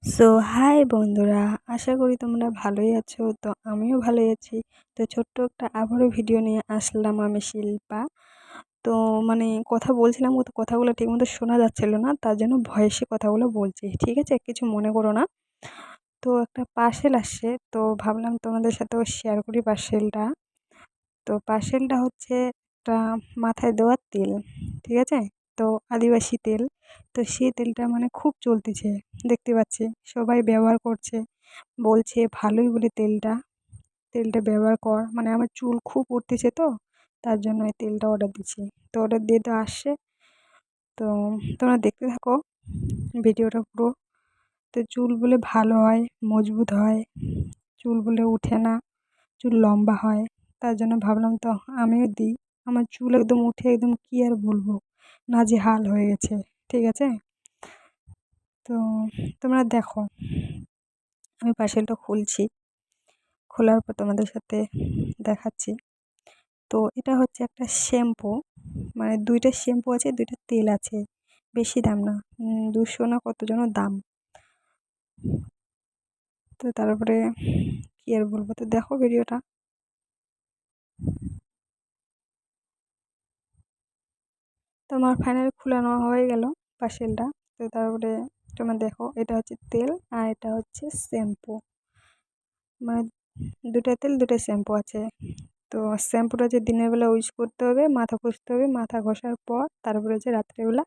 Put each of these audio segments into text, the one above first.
So high বন্ধুরা, আশা করি তোমরা ভালোই আছো। তো আমিও ভালোই আছি। তো ছোট্ট একটা আবারও ভিডিও নিয়ে আসলাম, আমি শিল্পা। তো কথা বলছিলাম, তো কথাগুলো ঠিকমতো শোনা যাচ্ছিল না, তার জন্য ভয়েসে কথাগুলো বলছি, ঠিক আছে? কিছু মনে করো না। তো একটা পার্সেল আসছে, তো ভাবলাম তোমাদের সাথেও শেয়ার করি পার্সেলটা। তো পার্সেলটা হচ্ছে একটা মাথায় দেওয়ার তেল, ঠিক আছে? তো আদিবাসী তেল। তো সেই তেলটা খুব চলতেছে, দেখতে পাচ্ছি সবাই ব্যবহার করছে, বলছে ভালোই বলে তেলটা। তেলটা ব্যবহার কর, আমার চুল খুব উঠতেছে, তো তার জন্য এই তেলটা অর্ডার দিচ্ছি। তো অর্ডার দিয়ে তো আসছে। তো তোমরা দেখতে থাকো ভিডিওটা পুরো। তো চুল বলে ভালো হয়, মজবুত হয়, চুল বলে উঠে না, চুল লম্বা হয়। তার জন্য ভাবলাম তো আমিও দিই। আমার চুল একদম উঠে, একদম কি আর বলবো, নাজেহাল হয়ে গেছে, ঠিক আছে? তো তোমরা দেখো, আমি পার্সেলটা খুলছি, খোলার পর তোমাদের সাথে দেখাচ্ছি। তো এটা হচ্ছে একটা শ্যাম্পু, দুইটা শ্যাম্পু আছে, দুইটা তেল আছে। বেশি দাম না, 200 না কত যেন দাম। তো তারপরে কি আর বলবো, তো দেখো ভিডিওটা। তো আমার ফাইনালি খুলানো হয়ে গেল পার্সেলটা। তো তারপরে তোমরা দেখো, এটা হচ্ছে তেল আর এটা হচ্ছে শ্যাম্পু। মানে দুটা তেল, দুটো শ্যাম্পু আছে। তো শ্যাম্পুটা যে দিনের বেলা ইউজ করতে হবে, মাথা ঘষতে হবে, মাথা ঘষার পর তারপরে যে রাত্রেবেলা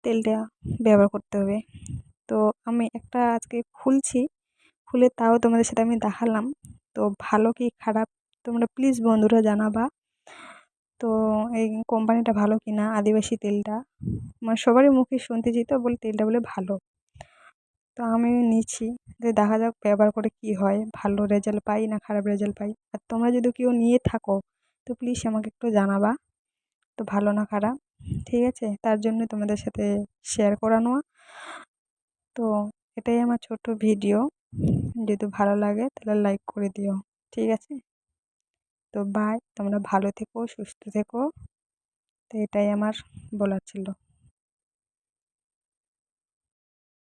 তেলটা ব্যবহার করতে হবে। তো আমি একটা আজকে খুলছি, খুলে তাও তোমাদের সাথে আমি দেখালাম। তো ভালো কি খারাপ তোমরা প্লিজ বন্ধুরা জানাবা। তো এই কোম্পানিটা ভালো কি না, আদিবাসী তেলটা, সবারই মুখে শুনতেছি, তো বলে তেলটা বলে ভালো। তো আমি নিচ্ছি, যে দেখা যাক ব্যবহার করে কি হয়, ভালো রেজাল্ট পাই না খারাপ রেজাল্ট পাই। আর তোমরা যদি কেউ নিয়ে থাকো, তো প্লিজ আমাকে একটু জানাবা, তো ভালো না খারাপ, ঠিক আছে? তার জন্য তোমাদের সাথে শেয়ার করানো। তো এটাই আমার ছোট্ট ভিডিও, যদি ভালো লাগে তাহলে লাইক করে দিও, ঠিক আছে? তো বাই, তোমরা ভালো থেকো, সুস্থ থেকো। তো এটাই আমার বলার ছিল।